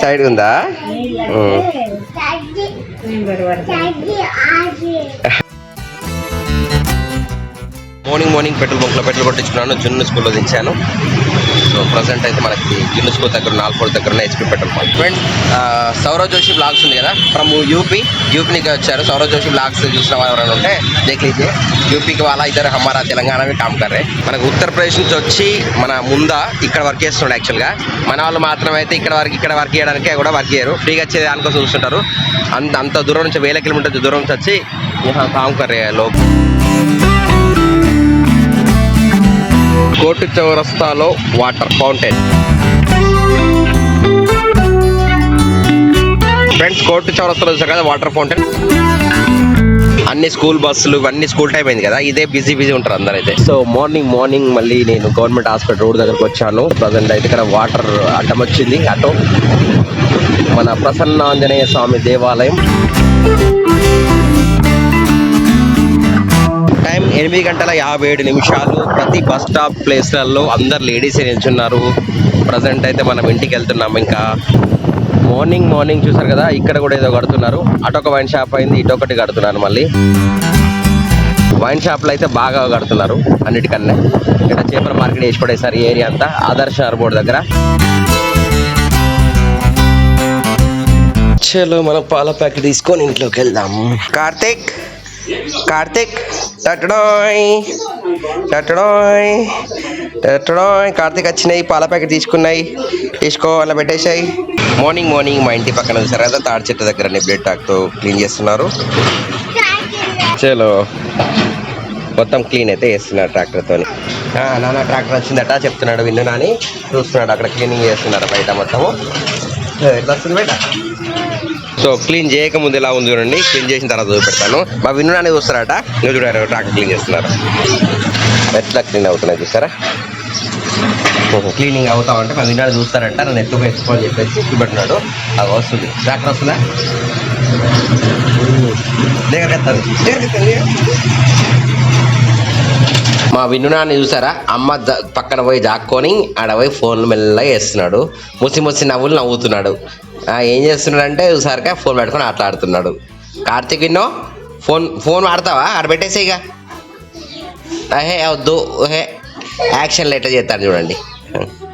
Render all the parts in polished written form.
Side ఉందా? Morning petrol బంక్లో petrol కొట్టించుకున్నాను. జున్ను స్కూల్లో దించాను. సో ప్రజెంట్ అయితే మనకి జున్ను స్కూల్ దగ్గర 4 దగ్గర HP petrol pump. Friends, Sourav Joshi vlogs ఉంది కదా, ఫ్రమ్ యూపీ నుంచి వచ్చారు. సౌరవ్ జోషి బ్లాగ్స్ చూసిన వాళ్ళు ఎవరైనా ఉంటే దేఖ్ లీజిए. యూపీకి వాళ్ళ ఇద్దరు హమారా తెలంగాణ కామ్ కర్రే. మనకు ఉత్తరప్రదేశ్ నుంచి వచ్చి మన ముందా ఇక్కడ వర్క్ చేస్తున్నాడు. యాక్చువల్గా మన వాళ్ళు మాత్రం అయితే ఇక్కడ వర్క్ చేయడానికి కూడా వర్క్ చేయరు, ఫ్రీగా వచ్చే దానికోసం చూస్తుంటారు. అంత దూరం నుంచి 1000 కిలోమీటర్ దూరం నుంచి వచ్చి కామ్ కర్రే లోక్. కోటి చౌరస్తాలో వాటర్ ఫౌంటైన్. ఫ్రెండ్స్, కోటి చౌరస్తాలో చూసారు కదా వాటర్ ఫౌంటైన్. అన్ని స్కూల్ బస్సులు ఇవన్నీ స్కూల్ టైం అయింది కదా, ఇదే బిజీ ఉంటారు అందరూ అయితే. సో మార్నింగ్ మళ్ళీ నేను గవర్నమెంట్ హాస్పిటల్ రోడ్ దగ్గరకు వచ్చాను. ప్రజెంట్ అయితే ఇక్కడ వాటర్ అడ్డం వచ్చింది. అటో మన ప్రసన్నాంజనేయ స్వామి దేవాలయం. టైం 8:57. ప్రతి బస్ స్టాప్ ప్లేస్లలో అందరు లేడీసే నిల్చున్నారు. ప్రజెంట్ అయితే మనం ఇంటికి వెళ్తున్నాం. ఇంకా మార్నింగ్ చూసారు కదా, ఇక్కడ కూడా ఏదో కడుతున్నారు. అటొక వైన్ షాప్ అయింది, ఇటొకటి కడుతున్నారు. మళ్ళీ వైన్ షాప్లో అయితే బాగా కడుతున్నారు అన్నిటికన్నా. ఇక్కడ చేపల మార్కెట్ వేసి పడేసారు ఈ ఏరియా అంతా. ఆదర్శ ఎయిర్పోర్ట్ దగ్గర. చలో మనం పాల ప్యాకెట్ తీసుకొని ఇంట్లోకి వెళ్దాం. కార్తీక్ కార్తీక్ వచ్చినాయి, పాల ప్యాకెట్ తీసుకో అలా పెట్టేసాయి. మార్నింగ్ మా ఇంటి పక్కన చూసారు కదా, తాడి చెట్టు దగ్గర బ్లేడ్ టాక్తో క్లీన్ చేస్తున్నారు. చలో మొత్తం క్లీన్ అయితే చేస్తున్నారు ట్రాక్టర్తో. నాన్న ట్రాక్టర్ వచ్చిందట చెప్తున్నాడు, విన్ను నాని చూస్తున్నాడు. అక్కడ క్లీనింగ్ చేస్తున్నారు బయట మొత్తము. ఎట్లా వస్తుంది బయట? సో క్లీన్ చేయకముందు ఎలా ఉంది చూడండి, క్లీన్ చేసిన తర్వాత చూపెడతాను. మా విన్ను నాని చూస్తారట, నువ్వు చూడారు ట్రాక్టర్ క్లీన్ చేస్తున్నారు. ఎట్లా క్లీన్ అవుతున్నాయి చూస్తారా? క్లీనింగ్ అవుతా ఉంటే మా విన్నాడు చూస్తారంట, నన్ను ఎత్తుకొని చెప్పేసి చూపెట్టినాడు. అది వస్తుంది, ట్రాక్టర్ వస్తుందా? మా విన్నునాన్ని చూసారా, అమ్మ పక్కన పోయి జాక్కొని ఆడ పోయి ఫోన్లు మెల్లగా వేస్తున్నాడు. ముసి నవ్వులు నవ్వుతున్నాడు. ఏం చేస్తున్నాడు అంటే చూసారుగా, ఫోన్ పెట్టుకొని ఆటలాడుతున్నాడు. కార్తీక్ విన్నో ఫోన్ వాడతావా? ఆడ పెట్టేసి ఇక వద్దు యాక్షన్లు ఎట్లా చేస్తాడు చూడండి.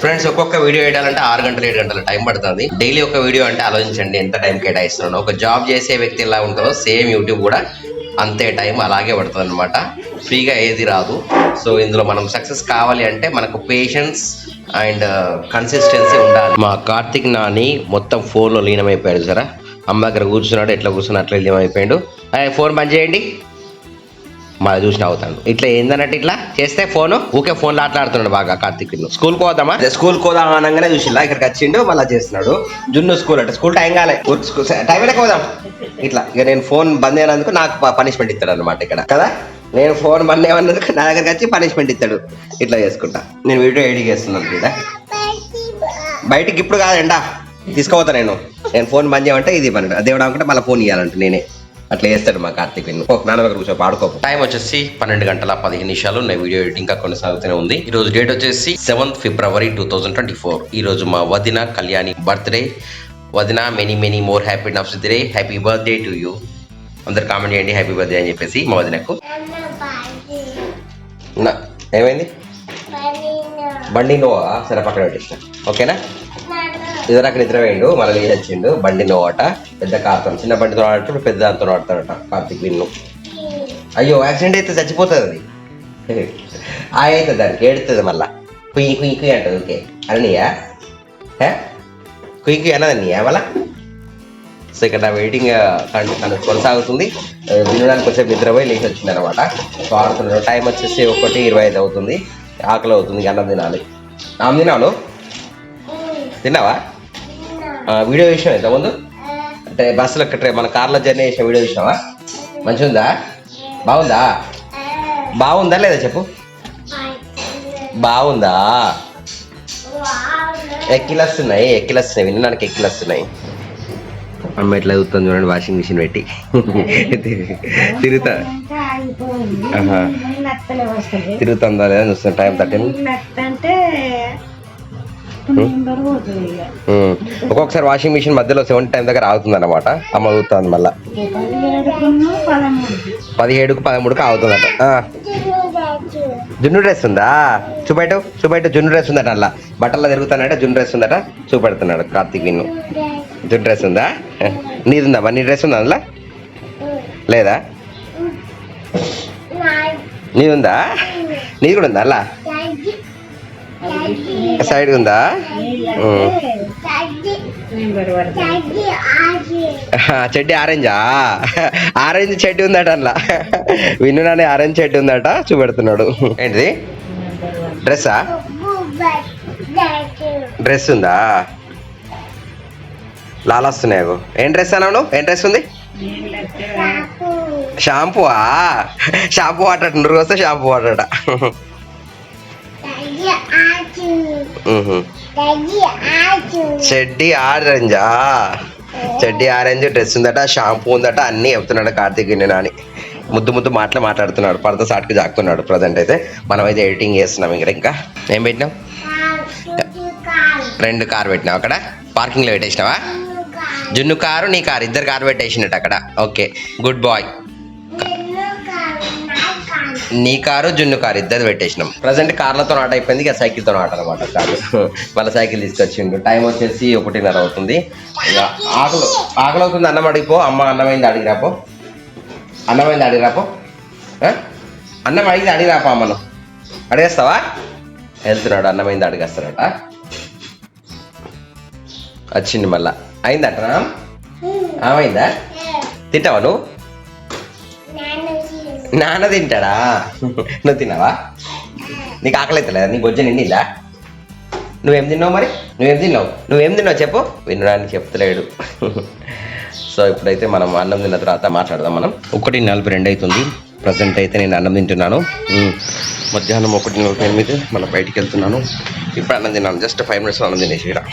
ఫ్రెండ్స్, ఒక్కొక్క వీడియో వేయాలంటే 6 గంటలు 7 గంటలు టైం పడుతుంది. డైలీ ఒక వీడియో అంటే ఆలోచించండి ఎంత టైం కేటాయిస్తున్నాడు. ఒక జాబ్ చేసే వ్యక్తి ఎలా ఉంటుందో సేమ్ యూట్యూబ్ కూడా అంతే టైం అలాగే పడుతుంది అనమాట. ఫ్రీగా ఏది రాదు. సో ఇందులో మనం సక్సెస్ కావాలి అంటే మనకు పేషెన్స్ అండ్ కన్సిస్టెన్సీ ఉండాలి. మా కార్తీక్ నాని మొత్తం ఫోన్లో లీనమైపోయాడు సరే. అమ్మ దగ్గర కూర్చున్నాడు, ఎట్లా కూర్చున్నా అట్లా లీనమైపోయాడు. ఫోన్ బంద్ చేయండి, మళ్ళీ చూసిన అవుతాడు. ఇట్లా ఏందన్నట్టు ఇట్లా చేస్తే ఊకే ఫోన్లో ఆటలాడుతున్నాడు బాగా. కార్తీక్ స్కూల్కి పోదామా, స్కూల్కి పోదాం అనగానే చూసిలా ఇక్కడికి వచ్చిండు, మళ్ళీ చేస్తున్నాడు. జున్ను స్కూల్ అంటే స్కూల్ టైం కాలే, టైం వెళ్ళక పోదాం ఇట్లా. ఇక నేను ఫోన్ బంద్ అయినందుకు నాకు పనిష్మెంట్ ఇస్తాడు అనమాట ఇక్కడ కదా. నేను ఫోన్ బంద్ అయ్యనందుకు నా దగ్గరికి వచ్చి పనిష్మెంట్ ఇస్తాడు. ఇట్లా చేసుకుంటా నేను వీడియో ఎడిట్ చేస్తున్నాను ఇక్కడ. బయటికి ఇప్పుడు కాదండా తీసుకుపోతా నేను ఫోన్ బంద్ చేయమంటే ఇది పని. దేవుడు అనుకుంటే మళ్ళీ ఫోన్ ఇవ్వాలంటే నేనే అట్లా చేస్తాడు మా కార్తీక్. నాన్న దగ్గర కూర్చో పాడుకో. టైం వచ్చేసి 12:15. నా వీడియో ఎడిటింగ్ ఇంకా కొనసాగుతూనే ఉంది. ఈ రోజు డేట్ వచ్చేసి 7th February 2024. ఈ రోజు మా వదిన కళ్యాణి బర్త్డే. వదిన many more happy of the day. Happy birthday to you. అందరు కామెంట్ చేయండి హ్యాపీ బర్త్డే అని చెప్పేసి మా వదినకు. ఏమైంది? బండి నోవా సరే పక్కన పెట్టేసిన ఓకేనా. ఇదివరకు నిద్ర వేయండు, మళ్ళీ లేచి వచ్చిండు. బండి నోవాట, పెద్ద కార్తో. చిన్న బండితో ఆడుతూ పెద్ద దాంతో ఆడతాడట కార్తీక్ విన్ను. అయ్యో యాక్సిడెంట్ అయితే చచ్చిపోతుంది అది. అవుతుంది దానికి ఏడుతుంది మళ్ళా. కుయ్యి అంటది. ఓకే అన్నయ్యా కుయ్యి అన్నదన్నయ్యా మళ్ళా. సో ఇక్కడ వెయిటింగ్ కొనసాగుతుంది. వినడానికి వచ్చే నిద్రపోయి లేచి వచ్చింది అనమాట. సో ఆడుతున్నాడు. టైం వచ్చేసి 1:25 అవుతుంది. ఆకలి అవుతుంది, అన్నం తినాలి. అన్నం తినాలు తిన్నావా? వీడియో చూసావా ఇంతకుముందు? అంటే బస్సులో మన కార్లో జర్నీ చేసిన వీడియో చూసావా? మంచిగా ఉందా? బాగుందా లేదా చెప్పు. బాగుందా? ఎక్కిలు వస్తున్నాయి వినడానికి ఎక్కిలు వస్తున్నాయి. అమ్మ ఎట్లా చూస్తుంది చూడండి, వాషింగ్ మిషన్ పెట్టి తిరుగుతుందా లేదా చూస్తాను. టైం 13. ఒక్కొక్కసారి వాషింగ్ మిషన్ మధ్యలో 7 టైం దగ్గర ఆగుతుంది అన్నమాట. అమ్మ చూస్తుంది మళ్ళా 17కు 13కు ఆగుతుందట. జున్ను డ్రెస్ ఉందా? చూపెట్టు జున్ను డ్రెస్ ఉందట. అలా బట్టల్లో తిరుగుతానట, జున్ను డ్రెస్ ఉందట. చూపెడుతున్నాడు కార్తీక్ విన్ను. జున్ను డ్రెస్ ఉందా? నీదుందా? నీ డ్రెస్ ఉందా అందులో? లేదా? నీదుందా? నీది కూడా ఉందా అలా? సైడ్ ఉందా? చెడ్డి ఆరెంజా? ఆరెంజ్ చెడ్డి ఉందట అలా. విన్ను నాని ఆరెంజ్ చెడ్డి ఉందట. చూపెడుతున్నాడు. ఏంటిది? డ్రెస్సా? డ్రెస్ ఉందా? లాలొస్తున్నాయి. ఏం డ్రెస్ అన్నావు? ఏం డ్రెస్ ఉంది? షాంపూవా? షాంపూ వాడట. నువ్వు వస్తే షాంపూ వాడట. చెడ్డి ఆరెంజా? చెడ్డి ఆరెంజ్ డ్రెస్ ఉందట, షాంపూ ఉందట, అన్నీ చెప్తున్నాడు కార్తీక్ నాని. ముద్దు మాట్లాడుతున్నాడు. పరద సాటుకు జాకుతున్నాడు. ప్రజెంట్ అయితే మనం అయితే ఎడిటింగ్ చేస్తున్నాం. ఇంకా ఏం పెట్టినావు? 2 కారు పెట్టినావు. అక్కడ పార్కింగ్లో పెట్టేసినావా? జున్ను కారు, నీ కారు, ఇద్దరు కారు పెట్టేసినట్టు అక్కడ. Okay, good boy. నీ కారు, జున్ను కారు ఇద్దరు పెట్టేసినాం. ప్రజెంట్ కార్లతో ఆట అయిపోయింది. ఇక సైకిల్తో ఆట అనమాట. కారు మళ్ళీ సైకిల్ తీసుకొచ్చిండు. టైం వచ్చేసి 1:30 అవుతుంది. ఇక ఆకలి అవుతుంది. అన్నం అడిగిపో. అమ్మ అన్నమైంది అడిగిరాపో. అన్నమైంది అడిగిరాపో. అన్నం అడిగింది అడిగిరాపో. అమ్మను అడిగేస్తావా? వెళ్తున్నాడు. అన్నమైంది అడిగేస్తాడట. వచ్చింది మళ్ళా. అయిందట. ఏమైందా? తింటావా నువ్వు? నాన్న తింటాడా? నువ్వు తిన్నావా? నీకు ఆకలి అవుతలేదా? నీ బొజ్జ నిండిందా? నువ్వేం తిన్నావు? మరి నువ్వేం తిన్నావు చెప్పు. వినడానికి చెప్తలేడు. సో ఇప్పుడైతే మనం అన్నం తిన్న తర్వాత మాట్లాడదాం. మనం 1:42 అవుతుంది. ప్రజెంట్ అయితే నేను అన్నం తింటున్నాను. మధ్యాహ్నం 1:48 మళ్ళీ బయటికి వెళ్తున్నాను. ఇప్పుడు అన్నం తిన్నాను. జస్ట్ 5 minutes అన్నం తినేసి ఇక్కడ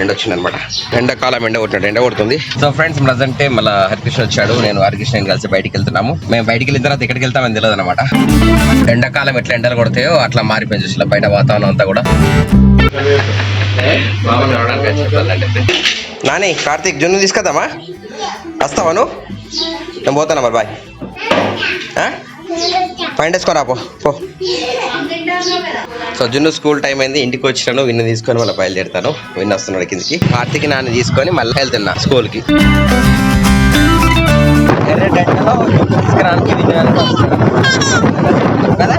ఎండ వచ్చింది అనమాట. ఎండాకాలం ఎండ కొడుతుంది. సో ఫ్రెండ్స్, ప్రజెంటే మళ్ళీ హరికృష్ణ వచ్చాడు. నేను హరికృష్ణ కలిసి బయటికి వెళ్తున్నాము. మేము బయటికి వెళ్ళిన తర్వాత ఎక్కడికి వెళ్తామని తెలియదు అనమాట. ఎండాకాలం ఎట్లా ఎండలు కొడతాయో అట్లా మారిపోయింది చూసి బయట వాతావరణం అంతా కూడా. నాని, కార్తీక్ జున్ను తీసుకొద్దామా? వస్తావా నువ్వు? నేను పోతానా మరి. బాయ్. ఫైన్ వేసుకొని రాపో. సో జున్ను స్కూల్ టైం అయింది. ఇంటికి వచ్చినాను. విన్ను తీసుకొని మళ్ళీ బయలుదేరుతాను. విన్ను వస్తున్నాడు కిందికి. కార్తీక్ నాన్న తీసుకొని మళ్ళీ వెళ్తున్నా స్కూల్కి. కదా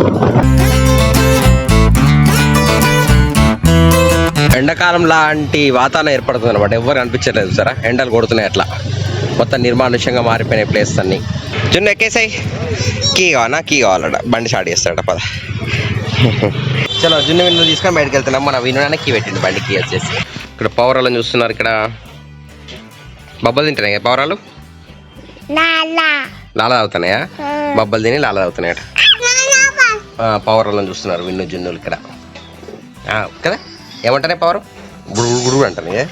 ఎండాకాలం లాంటి వాతావరణం ఏర్పడుతుంది అనమాట. ఎవరు అనిపించట్లేదు సరే. ఎండలు కొడుతున్నాయి అట్లా. మొత్తం నిర్మానుష్యంగా మారిపోయినాయి ప్లేస్ అన్నీ. జున్ను ఎక్కేసాయి. కీ కావాలట. బండి స్టార్ట్ చేస్తాడట. పద. చలో జున్ను విన్ను తీసుకొని బయటకు వెళ్తున్నాం. మన వినడానికి కీ పెట్టింది బండికి వచ్చేసి. ఇక్కడ పౌరాలను చూస్తున్నారు. ఇక్కడ బొబ్బలు తింటున్నాయి కదా పౌరాలు. లాలా తాగుతున్నాయా? బొబ్బలు తిని లాలా తాగుతున్నాయట. పౌరాలను చూస్తున్నారు విన్ను జున్నులు ఇక్కడ కదా. ఏమంటానే పౌరం? గురుగురు అంటానే.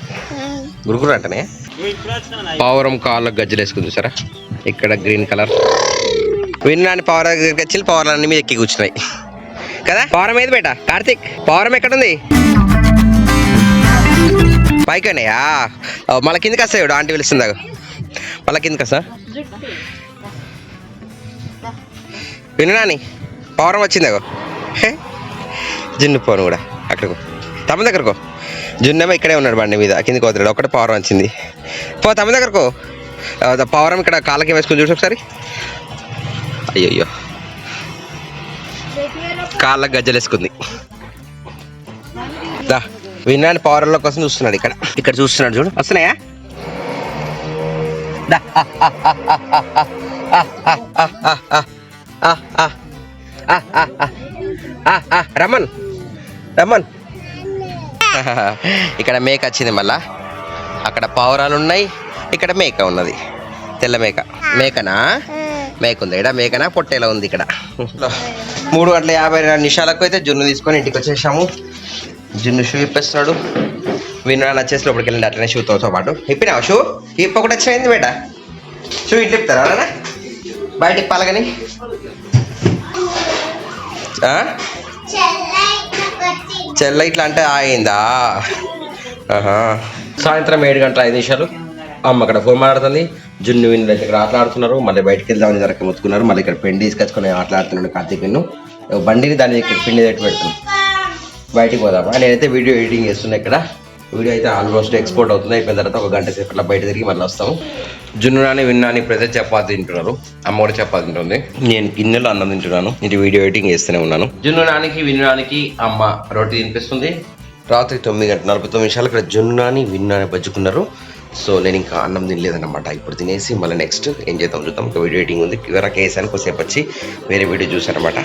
గురుగురు అంటానే. పౌరం కాళ్ళకు గజ్జలు వేసుకుని చూసారా. ఇక్కడ గ్రీన్ కలర్. విన్నాని పౌర దగ్గరికి వచ్చి పౌరాలన్నీ మీద ఎక్కి కూర్చున్నాయి కదా. పౌరం ఏది బేట? కార్తీక్, పౌరం ఎక్కడుంది? పైకనేయా? మళ్ళీ కిందకి వస్తాయి. ఆంటీ పిలుస్తుందా? మళ్ళీ కిందకి వస్తా. విన్నాని పౌరం వచ్చిందా? జున్ను పోను కూడా అక్కడికి. తమ్మ దగ్గరకు. జున్నేమో ఇక్కడే ఉన్నాడు బండి మీద. కిందకి పోతాడు. ఒకటి పౌరం వచ్చింది. తమ్మ దగ్గరకు. పౌరం ఇక్కడ కాళ్ళకి వేసుకొని చూసి ఒకసారి. అయ్యో, కాళ్ళకి గజ్జలు వేసుకుంది. విన్నాని పౌరంలో కోసం చూస్తున్నాడు. ఇక్కడ చూస్తున్నాడు చూడు. వస్తున్నాయా? రమన్ ఇక్కడ మేక వచ్చింది. మళ్ళా అక్కడ పావురాలు ఉన్నాయి. ఇక్కడ మేక ఉన్నది. తెల్ల మేక. మేకనా? మేక ఉంది ఇక్కడ. మేకనా పొట్టేలా ఉంది ఇక్కడ. 3:52 అయితే జున్ను తీసుకొని ఇంటికి వచ్చేసాము. జున్ను షూ ఇప్పేస్తున్నాడు. విన్నా వచ్చేసి లోపలికి వెళ్ళండి. అట్లనే షూతో పాటు ఇప్పినా. షూ ఇప్పకుండా వచ్చింది బేట. షూ ఇట్లు ఇప్పుతారా అలా బయట ఇప్పాలగని. చెల్ల ఇట్లా అంటే ఆగిందా. సాయంత్రం 7:05 అమ్మ అక్కడ ఫోన్ మాట్లాడుతుంది. జున్ను విన్ను అయితే ఇక్కడ ఆటలాడుతున్నారు. మళ్ళీ బయటకు వెళ్దామని జరగ మొత్తుకున్నారు. మళ్ళీ ఇక్కడ పెండి తీసుకొచ్చుకొని ఆటలాడుతున్నాడు కార్తీక్ విన్ను. బండిని దాన్ని ఇక్కడ పిండి పెట్టి పెడుతుంది. బయటికి పోదామా. నేనైతే వీడియో ఎడిటింగ్ చేస్తున్నా. ఇక్కడ వీడియో అయితే ఆల్మోస్ట్ ఎక్స్పోర్ట్ అవుతుంది. అయిపోయిన తర్వాత ఒక గంట సేపు అట్లా బయట తిరిగి మళ్ళీ వస్తాము. జున్ను నాని విన్నాని ఇప్పుడైతే చపాతి తింటున్నారు. అమ్మ కూడా చపాతి తింటుంది. నేను గిన్నెలో అన్నం తింటున్నాను. ఇది వీడియో ఎడిటింగ్ చేస్తూనే ఉన్నాను. జున్ను నానికి విన్ను నానికి అమ్మ రోటీ తినిపిస్తుంది. రాత్రి 9:49 ఇక్కడ జున్ను నాని విన్ను నాని బజ్జుకున్నారు. సో నేను ఇంకా అన్నం తినలేదన్నమాట. ఇప్పుడు తినేసి మళ్ళీ నెక్స్ట్ ఏం చేద్దాం చూద్దాం. ఒక వీడియో ఎడిటింగ్ ఉంది. ఇవరకు వేసాను. కొద్దిసేపు వచ్చి వేరే వీడియో చూసానమాట.